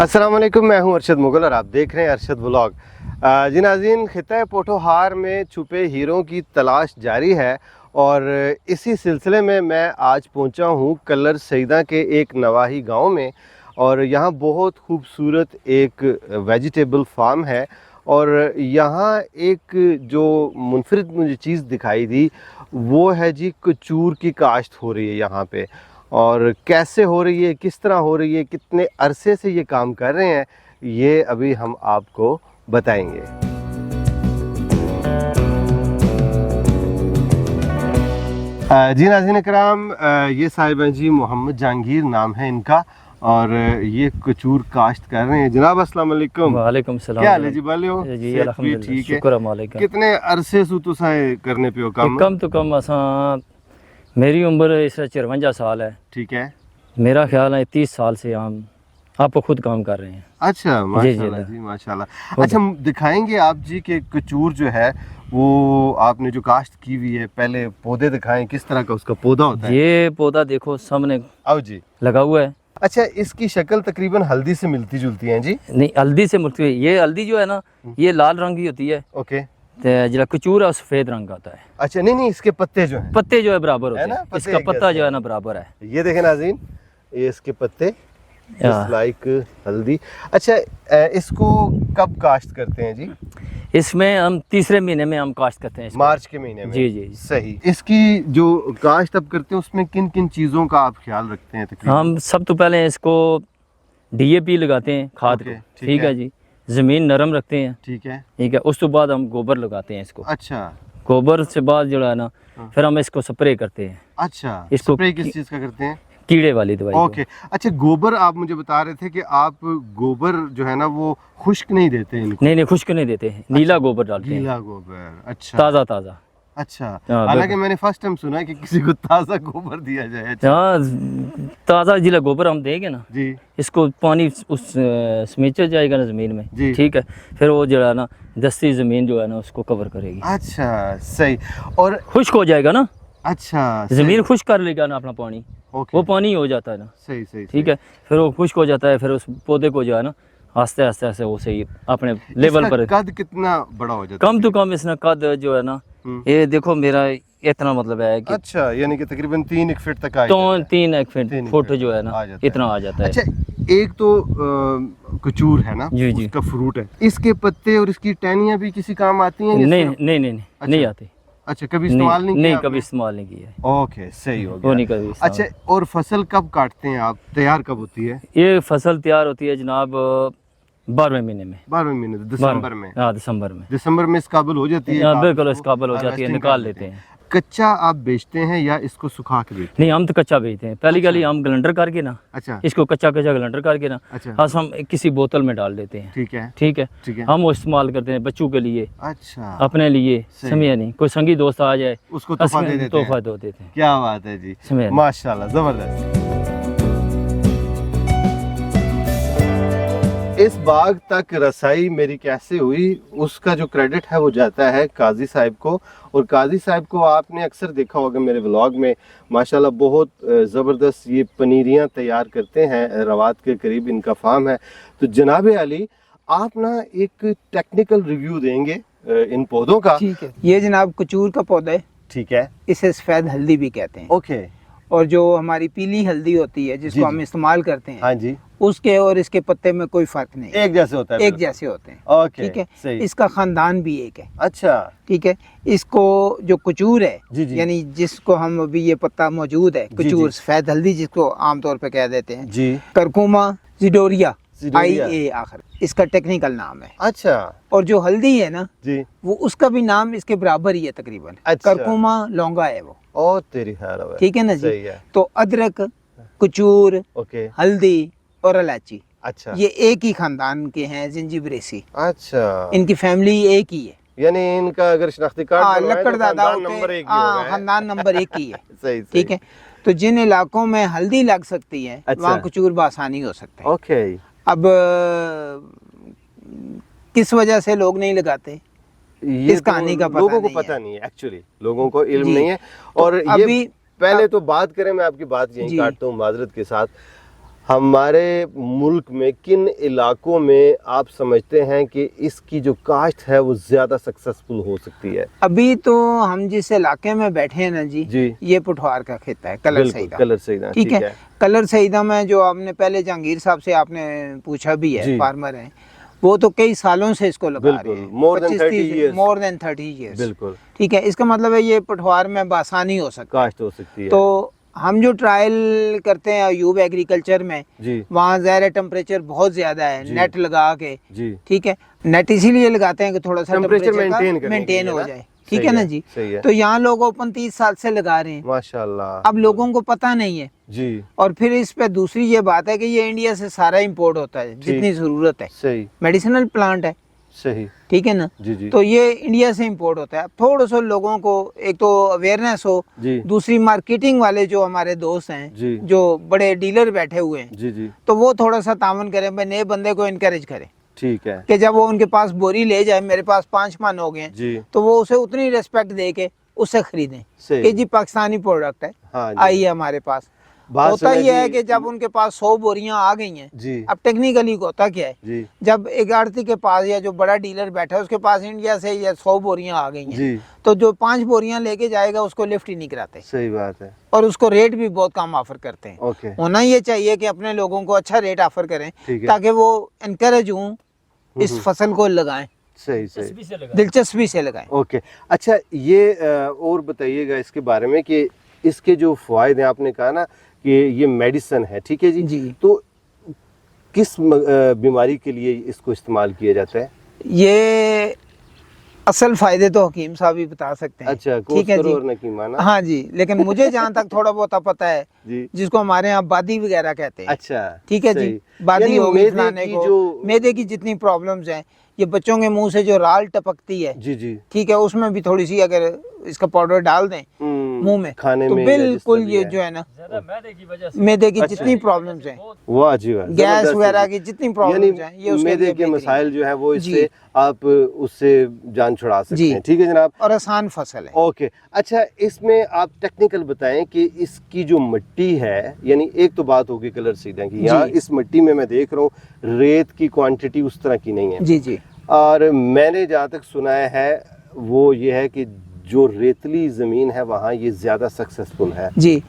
अस्सलाम वालेकुम, मैं हूं अरशद मुगल और आप देख रहे हैं अरशद व्लॉग। जी नाज़रीन, खिता पोठोहार में छुपे हीरों की तलाश जारी है और इसी सिलसिले में मैं आज पहुंचा हूं कल्लर सईदा के एक नवाही गांव में। और यहां बहुत खूबसूरत एक वेजिटेबल फार्म है और यहां एक जो मुनफरिद मुझे चीज़ दिखाई दी वो है जी कचूर की काश्त हो रही है यहाँ पे। और कैसे हो रही है, किस तरह हो रही है, कितने अरसे से ये काम कर रहे हैं, ये अभी हम आपको बताएंगे। जी नाज़रीन इकराम, ये साहिब हैं जी मोहम्मद जहांगीर नाम है इनका और ये कचूर काश्त कर रहे हैं। जनाब अस्सलाम वालेकुम। वालेकुम सलाम। क्या हाल है जी? बाले हो जी अल्हम्दुलिल्लाह, ठीक है। शुक्र है मालिक। कितने अरसे से तुसां करने पे हो काम? कम तो कम असा मेरी उम्र इस 54 साल है। ठीक है। मेरा ख्याल है 30 साल से हम आप खुद काम कर रहे हैं। अच्छा, माशाल्लाह जी माशाल्लाह। अच्छा, दिखाएंगे आप जी कि कचूर जो है वो आपने जो काश्त की हुई है, पहले पौधे दिखाएं, किस तरह का उसका पौधा होता है। ये पौधा देखो सामने आओ जी, लगा हुआ है। अच्छा, इसकी शक्ल तकरीबन हल्दी से मिलती जुलती है जी? नहीं, हल्दी से मुर्ती हुई। ये हल्दी जो है ना, ये लाल रंग की होती है। ओके। जो कचूर है वो सफेद रंग का होता है। अच्छा, नहीं, इसके पत्ते जो हैं, पत्ते जो है बराबर होते ना, हैं। पत्ते इसका एक पत्ता जैसे जो है ना बराबर है। ये देखें नाज़रीन, ये इसके पत्ते लाइक हल्दी। अच्छा, इसको कब काश्त करते हैं जी? इसमें हम तीसरे महीने में हम काश्त करते हैं इसको। मार्च के महीने में। जी जी सही। इसकी जो काश्त अब करते हैं उसमें किन किन चीज़ों का आप ख्याल रखते हैं तकरीबन? हम सब तो पहले इसको DAP लगाते हैं, खाद को। ठीक है जी। ज़मीन नरम रखते हैं। ठीक है। ठीक है। उस तो बाद हम गोबर लगाते हैं इसको। अच्छा। गोबर से बाद जो है ना, फिर हम इसको स्प्रे करते हैं। अच्छा, इसको स्प्रे किस चीज़ का करते हैं? कीड़े वाली दवाई को। ओके। अच्छा, गोबर आप मुझे बता रहे थे कि आप गोबर जो है ना वो खुश्क नहीं देते हैं इनको? नहीं, खुश्क नहीं देते हैं। नीला गोबर डालते हैं। गीला गोबर। अच्छा, ताज़ा ताज़ा। अच्छा। हाँ, हालांकि मैंने फर्स्ट टाइम सुना है कि किसी को ताज़ा गोबर दिया जाए। अच्छा। हाँ, ताज़ा जिला गोबर हम देंगे ना जी। इसको, पानी उस समेचा जाएगा ना ज़मीन में। जी। ठीक है। फिर वो जो है ना दस्ती ज़मीन जो है ना उसको कवर करेगी। अच्छा, सही। और खुश्क हो जाएगा ना। अच्छा, ज़मीन खुश्क कर लेगा ना अपना पानी। ओके। वो पानी हो जाता है ना। सही सही। ठीक है। फिर वो खुश्क हो जाता है, फिर उस पौधे को जो है ना आस्ते आस्ते आस्ते वो सही अपने लेवल पर। कद कितना बड़ा हो जाता है? कम तो कम इसने कद जो है ना, ये देखो मेरा इतना मतलब है कि अच्छा, यानी कि तकरीबन 3 फीट तक आ तो जाता है। 3 फुट जो है ना इतना आ जाता है। अच्छा, एक तो कचूर है ना, जी जी। उसका फ्रूट है, इसके पत्ते और इसकी टहनियाँ भी किसी काम आती हैं? नहीं आती। अच्छा, कभी इस्तेमाल नहीं किया? नहीं, कभी इस्तेमाल नहीं किया है। ओके, सही हो वो गया। नहीं कभी। अच्छा, और फसल कब काटते हैं आप? तैयार कब होती है? ये फसल तैयार होती है जनाब 12वें महीने में। 12वें महीने, दिसंबर में? हाँ, दिसंबर में। दिसंबर में इस काबिल हो जाती है? बिल्कुल इस काबिल हो जाती है, निकाल लेते हैं। कच्चा आप बेचते हैं या इसको सुखा के बेचते हैं? नहीं, हम तो कच्चा बेचते हैं। पहली गली हम ग्लैंडर करके ना, अच्छा, इसको कच्चा ग्लैंडर करके ना, अच्छा, बस हम किसी बोतल में डाल देते हैं। ठीक है, ठीक है। ठीक है। हम वो इस्तेमाल करते हैं बच्चों के लिए, अच्छा, अपने लिए। समझे नहीं, कोई संगी दोस्त आ जाए उसको तोहफा दे देते हैं। तोहफा दे देते हैं। क्या बात है जी, माशाल्लाह, जबरदस्त। इस बाग तक रसाई मेरी कैसे हुई उसका जो क्रेडिट है वो जाता है काजी साहब को। और काजी साहब को आपने अक्सर देखा होगा मेरे व्लॉग में, माशाल्लाह बहुत ज़बरदस्त ये पनीरियाँ तैयार करते हैं। रवात के करीब इनका फार्म है। तो जनाब अली, आप ना एक टेक्निकल रिव्यू देंगे इन पौधों का? ठीक है। ये जनाब कचूर का पौधा है। ठीक है। इसे सफ़ेद हल्दी भी कहते हैं। ओके। और जो हमारी पीली हल्दी होती है जिसको हम इस्तेमाल करते हैं, हाँ जी, उसके और इसके पत्ते में कोई फर्क नहीं है, एक जैसे होता है, एक जैसे होते हैं। ओके, ठीक है। सही। इसका खानदान भी एक है। अच्छा, ठीक है। इसको जो कचूर है, जी जी, यानी जिसको हम अभी ये पत्ता मौजूद है, जी कचूर जी, सफ़ेद हल्दी जिसको आमतौर पे कह देते हैं जी, करकुमा जिडोरिया, जिडोरिया। IA आखिर इसका टेक्निकल नाम है। अच्छा और जो हल्दी है ना, जी, वो उसका भी नाम इसके बराबर ही है तकरीबन। अच्छा। करकुमा लौंगा है वो। ओ तेरी खैर है। ठीक है ना जी। सही है। तो अदरक, कचूर, ओके, हल्दी और इलायची, अच्छा, ये एक ही खानदान के हैं, जिंजीबरेसी। अच्छा, इनकी फैमिली एक ही है। यानी इनका अगर शनाख्ती कार्ड बनवाएं तो लकड़दादा खानदान नंबर एक ही होगा, है? खानदान नंबर एक ही है। सही, ठीक है। तो जिन इलाकों में हल्दी लग सकती है, अच्छा, वहाँ कचूर बआसानी हो सकता है। ओके। अब किस वजह से लोग नहीं लगाते, ये इस कहानी का लोगों को नहीं पता है। नहीं है, एक्चुअली लोगों को इल्म जी। नहीं है। तो और अभी ये पहले तो बात करें, मैं आपकी बात यहीं जी। काटता हूँ माजरत के साथ, हमारे मुल्क में किन इलाकों में आप समझते हैं कि इसकी जो काश्त है वो ज़्यादा सक्सेसफुल हो सकती है? अभी तो हम जिस इलाके में बैठे हैं ना जी, जी। ये पुठवार का खेता है, कलर बिल्कुल, सईदा। कलर सईदा, ठीक है। कलर सईदा में जो आपने पहले जहांगीर साहब से आपने पूछा भी जी। है, फार्मर हैं, वो तो कई सालों से इसको लगा रहे बिल्कुल, हैं, more than 30 years। More than 30 years. बिल्कुल, ठीक है, इसका मतलब है ये पठवार में बासानी हो सकता है। काश्त हो सकती है। तो हम जो ट्रायल करते हैं अयूब एग्रीकल्चर में, जी, वहाँ ज़ाहिर है टेम्परेचर बहुत ज़्यादा है, जी। नेट लगा के। जी। ठीक है, नेट इसीलिए लगाते हैं कि थोड़ा सा टेम्परेचर टेम्परेचर मेंटेन हो जाए। ठीक है ना जी। सही है। तो यहाँ लोग ओपन 30 साल से लगा रहे हैं। माशाल्लाह। अब लोगों को पता नहीं है। जी, और फिर इस पे दूसरी ये बात है कि ये इंडिया से सारा इंपोर्ट होता है, जितनी ज़रूरत है। सही, मेडिसिनल प्लांट है, सही। ठीक है ना। जी, जी। तो ये इंडिया से इंपोर्ट होता है। अब थोड़ा सा लोगों को एक तो अवेयरनेस हो, जी, दूसरी मार्केटिंग वाले जो हमारे दोस्त हैं, जी। जो बड़े डीलर बैठे हुए हैं, जी, जी। तो वो थोड़ा सा तावन करें, भाई नए बंदे को इनकरेज करें ठीक है। कि जब वो उनके पास बोरी ले जाए, मेरे पास 5 मन हो गए हैं, जी, तो वो उसे उतनी रिस्पेक्ट दे के उससे खरीदें सही। कि जी पाकिस्तानी प्रोडक्ट है, हाँ जी। आई है हमारे पास। बात होता सुना ये है जी। कि जब उनके पास 100 बोरियां आ गई हैं, जी, अब टेक्निकली होता क्या है, जी, जब एक आड़ती के पास या जो बड़ा डीलर बैठा है उसके पास इंडिया से या 100 बोरियां आ गई हैं, जी, तो जो 5 बोरियां लेके जाएगा उसको लिफ्ट ही नहीं कराते सही बात है। और उसको रेट भी बहुत कम ऑफर करते हैं। ओके, होना ये चाहिए कि अपने लोगों को अच्छा रेट ऑफर करें ठीक है। ताकि वो इनकरेज हों, इस फसल को लगाएं, सही, सही। दिलचस्पी से लगा। दिलचस्पी से लगाएं। ओके, अच्छा ये और बताइएगा इसके बारे में कि इसके जो फ़ायदे हैं, आपने कहा ना कि ये मेडिसिन है, ठीक है जी? जी। तो किस बीमारी के लिए इसको इस्तेमाल किया जाता है? ये असल फायदे तो हकीम साहब ही बता सकते हैं। अच्छा, ठीक है जी। और नकीमा ना? हाँ जी, लेकिन मुझे जहाँ तक थोड़ा बहुत पता है, जी। जिसको हमारे यहाँ बादी वगैरह कहते हैं। अच्छा, ठीक है सही। जी, बादी यानी होगी मैदे फलाने की को, जो- मैदे की जितनी प्रॉब्लम्स हैं, ये बच्चों के मुंह से जो राल टपकती है, जी, जी। ठीक है, उसमें भी थोड़ी सी अगर इसका पाउडर डाल दें मुंह में, खाने तो में या जिस बिल्कुल तरह भी ये है। जो है ना, ज्यादा मैदे की वजह से मैदे की अच्छा। जितनी प्रॉब्लम्स हैं, वाह जी वाह, गैस जबरदस्त वगैरह है। की जितनी प्रॉब्लम्स हैं, ये उसके मैदे लिए के बेहतरीन मसाइल है। जो है वो जी। इससे आप उससे जान छुड़ा सकते जी। हैं, ठीक है जनाब? और आसान फसल है। ओके, अच्छा इसमें आप टेक्निकल बताएं कि इसकी जो मिट्टी है, यानी एक तो बात होगी कलर सीधा की, यहाँ जी। इस मिट्टी में मैं देख रहा हूँ रेत की क्वांटिटी उस तरह की नहीं है, जी जी और मैंने जहाँ तक सुना है वो ये है कि जो रेतली ज़मीन है वहाँ ये ज़्यादा सक्सेसफुल है। जी।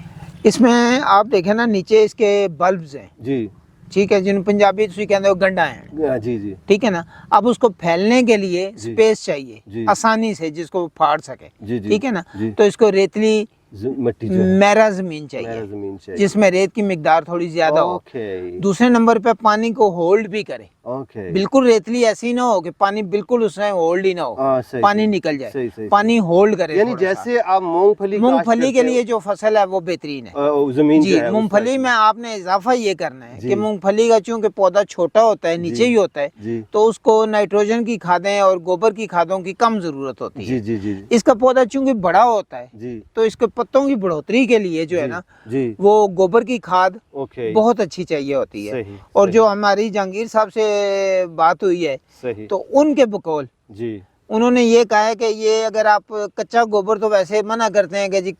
इसमें आप देखें ना, नीचे इसके बल्ब्स हैं, जी, ठीक है, जिन पंजाबी तुसी कहते हो गंडा है, जी, जी, ठीक है ना। अब उसको फैलने के लिए जी। स्पेस चाहिए, जी। आसानी से जिसको फाड़ सके, जी, जी, ठीक है ना। जी। तो इसको रेतली मिट्टी जो है मैरा ज़मीन मेरा चाहिए, ज़मीन चाहिए, जिसमें रेत की मिकदार थोड़ी ज्यादा हो। ओके, दूसरे नंबर पे पानी को होल्ड भी करे, ओके, बिल्कुल रेतली ऐसी ना हो कि पानी बिल्कुल उसमें होल्ड ही ना हो, हाँ, सही, पानी सही, निकल सही, जाए, सही, पानी होल्ड करे। यानी थोड़ा सा। जैसे आप मूंगफली काश्त मूंगफली के करते लिए जो फसल है वो बेहतरीन है। हो, जमीन जी, जो है उस मूंगफली तरह में आपने इजाफा ये करना है जी। कि मूंगफली का चूंकि पौधा छोटा होता है, नीचे जी। ही होता है, जी, तो उसको नाइट्रोजन की खादें और गोबर की खादों की कम जरूरत होती जी, है। जी, जी, इसका पौधा चूंकि बड़ा होता है, जी, तो इसके पत्तों की बढ़ोतरी के लिए जो है जी, ना, जी, वो गोबर की खाद ओके, बहुत अच्छी चाहिए होती है। सही, और सही, जो हमारी जहांगीर साहब से बात हुई है, सही, तो उनके बकौल जी, उन्होंने ये कहा है कि ये अगर आप कच्चा गोबर तो वैसे मना करते हैं कि जी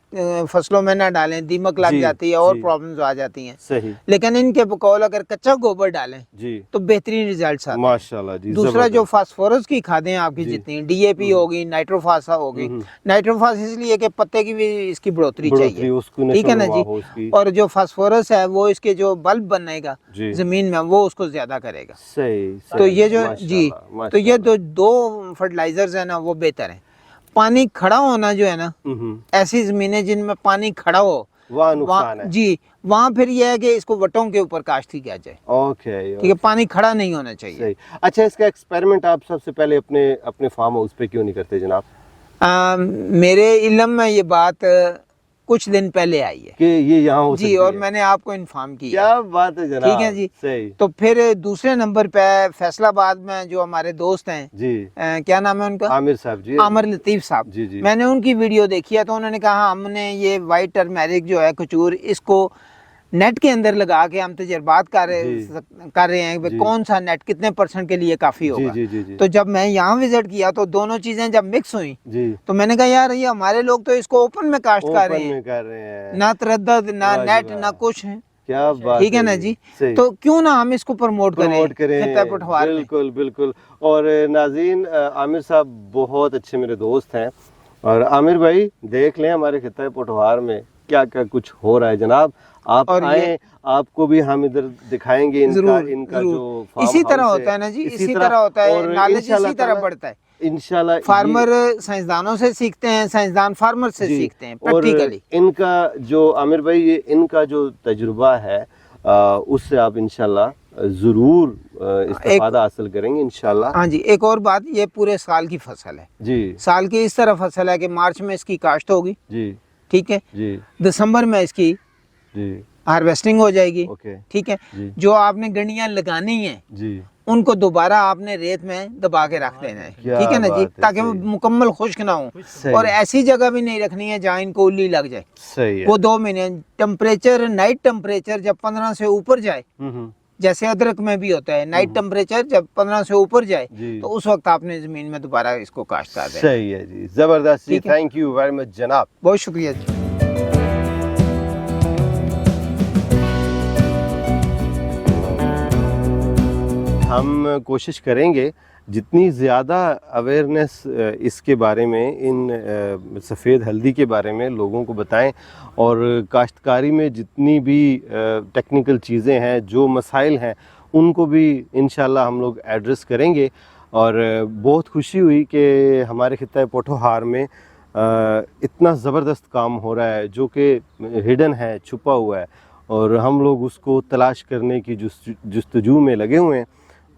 फसलों में ना डालें, दीमक लग जी, जाती है और जी। प्रॉब्लम्स आ जाती हैं, सही, लेकिन इनके बकौल अगर कच्चा गोबर डालें जी, तो बेहतरीन रिजल्ट्स आते हैं। माशाल्लाह जी, दूसरा जो जबरदस्त। फास्फोरस की खादें आपकी जी। जितनी डीएपी होगी, नाइट्रोफासा होगी, नाइट्रोफास इसलिए कि पत्ते की भी इसकी बढ़ोतरी चाहिए, उसकी ठीक है ना नशो जी। नुमा हो उसकी। और जो फास्फोरस है वो इसके जो बल्ब बनेगा जी। जमीन में, वो उसको ज्यादा करेगा। सही, तो सही, ये जो जी, माशाल्लाह, तो ये माशाल्लाह। दो फर्टिलाइजर्स है ना, वो बेहतर है। पानी खड़ा होना जो है ना, ऐसी जमीनें जिनमें पानी खड़ा हो, वहाँ नुकसान है। जी, वहाँ फिर यह है कि इसको वटों के ऊपर काश्त किया जाए, ओके, ठीक है, पानी खड़ा नहीं होना चाहिए। सही। अच्छा, इसका एक्सपेरिमेंट आप सबसे पहले अपने फार्म हाउस पे क्यों नहीं करते जनाब? मेरे इल्म में ये बात कुछ दिन पहले आई है कि ये यहाँ हो जी, सकती और है। मैंने आपको इन्फॉर्म किया। क्या बात है जनाब, ठीक है जी। सही, तो फिर दूसरे नंबर पे फैसलाबाद में जो हमारे दोस्त हैं, जी, क्या नाम है उनका, आमिर साहब जी, आमिर लतीफ साहब, जी, जी, मैंने उनकी वीडियो देखी है, तो उन्होंने कहा हमने ये वाइट टर्मेरिक जो है कचूर, इसको नेट के अंदर लगा के हम तजर्बात कर रहे हैं कि जी। कौन सा नेट कितने % के लिए काफ़ी जी, होगा। जी, जी, जी, तो जब मैं यहाँ विजिट किया तो दोनों चीज़ें जब मिक्स हुई, जी, तो मैंने कहा यार ये हमारे लोग तो इसको ओपन में काश्त कर रहे ओपन हैं, में कर रहे हैं, ना तरद्दद, ना वाह जी नेट, वाह। ना कुछ है। क्या बात ठीक है ना जी। सही। तो क्यों ना हम इसको प्रमोट प्रमोट करें खित्ता करें, पोठोहार में। बिल्कुल बिल्कुल। और नाज़रीन, आमिर साहब बहुत अच्छे मेरे दोस्त हैं, और आमिर भाई देख लें हमारे खित्ता पोठोहार में क्या क्या कुछ हो रहा है जनाब। आप और आए, आपको भी हम इधर दिखाएंगे इनका जरूर, इनका जरूर। जो फार्म इसी तरह हाउस होता है ना जी, इसी इसी तरह होता है, और नॉलेज इंशाल्लाह इसी तरह ताला बढ़ता है। इंशाल्लाह फार्मर साइंसदानों से सीखते हैं, साइंसदान फार्मर से जी। सीखते हैं और प्रैक्टिकली। इनका जो आमिर भाई, ये इनका जो तजुर्बा है उससे आप इंशाल्लाह ज़रूर इस्तेफादा हासिल करेंगे इंशाल्लाह। हाँ जी, एक और बात, ये पूरे साल की फसल है जी साल की इस तरह फसल है कि मार्च में इसकी काश्त होगी, जी ठीक है, जी दिसंबर में इसकी जी हार्वेस्टिंग हो जाएगी, ओके ठीक है। जी जो आपने गंडियां लगानी है जी उनको दोबारा आपने रेत में दबा के रख देना है, क्या ठीक है ना जी, बात है, ताकि वो सही। मुकम्मल खुश्क ना हो। सही। और ऐसी जगह भी नहीं रखनी है जहाँ इनको उल्ली लग जाए। सही है। वो 2 महीने टेम्परेचर, नाइट टेम्परेचर जब 15 से ऊपर जाए, जैसे अदरक में भी होता है, नाइट टेम्परेचर जब 15 से ऊपर जाए जी। तो उस वक्त आपने जमीन में दोबारा इसको काश्त कर देना। सही है जी, जबरदस्त जी, ठीक है। थैंक यू वेरी मच जनाब। बहुत शुक्रिया जी। हम कोशिश करेंगे जितनी ज़्यादा अवेयरनेस इसके बारे में, इन सफ़ेद हल्दी के बारे में लोगों को बताएं, और काश्तकारी में जितनी भी टेक्निकल चीज़ें हैं, जो मसाइल हैं, उनको भी इंशाल्लाह हम लोग एड्रेस करेंगे। और बहुत खुशी हुई कि हमारे खित्ता पोठोहार में इतना ज़बरदस्त काम हो रहा है जो कि हिडन है, छुपा हुआ है, और हम लोग उसको तलाश करने की जुस्तजू में लगे हुए हैं।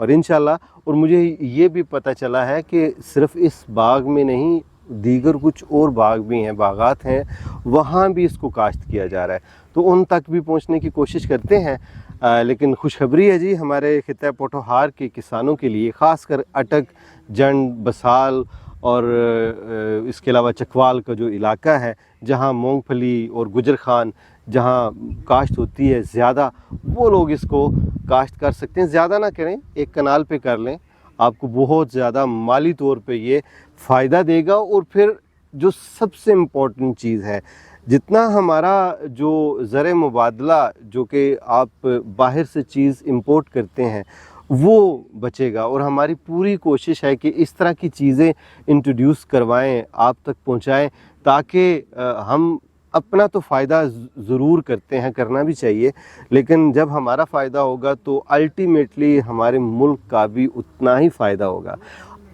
और इंशाल्लाह, और मुझे ये भी पता चला है कि सिर्फ़ इस बाग में नहीं, दीगर कुछ और बाग भी हैं, बागात हैं, वहाँ भी इसको काश्त किया जा रहा है, तो उन तक भी पहुँचने की कोशिश करते हैं। लेकिन खुशखबरी है जी हमारे खित्ता पोठोहार के किसानों के लिए, ख़ासकर अटक, जंड, बसाल और इसके अलावा चकवाल का जो इलाका है, जहाँ मूंगफली और गुजर खान जहाँ काश्त होती है ज़्यादा, वो लोग इसको काश्त कर सकते हैं। ज़्यादा ना करें, एक कनाल पे कर लें, आपको बहुत ज़्यादा माली तौर पे ये फ़ायदा देगा। और फिर जो सबसे इम्पोर्टेंट चीज़ है, जितना हमारा जो ज़र मुबादला जो कि आप बाहर से चीज़ इंपोर्ट करते हैं वो बचेगा, और हमारी पूरी कोशिश है कि इस तरह की चीज़ें इंट्रोड्यूस करवाएं, आप तक पहुंचाएं, ताकि हम अपना तो फ़ायदा ज़रूर करते हैं, करना भी चाहिए, लेकिन जब हमारा फ़ायदा होगा तो अल्टीमेटली हमारे मुल्क का भी उतना ही फ़ायदा होगा।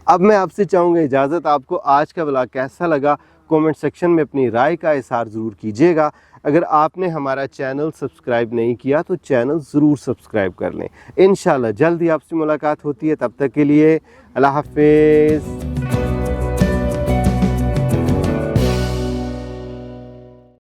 अब मैं आपसे चाहूँगा इजाज़त। आपको आज का व्लॉग कैसा लगा कमेंट सेक्शन में अपनी राय का इज़हार ज़रूर कीजिएगा। अगर आपने हमारा चैनल सब्सक्राइब नहीं किया तो चैनल ज़रूर सब्सक्राइब कर लें। इंशाल्लाह जल्दी आपसे मुलाकात होती है, तब तक के लिए अल्लाह हाफ़िज़।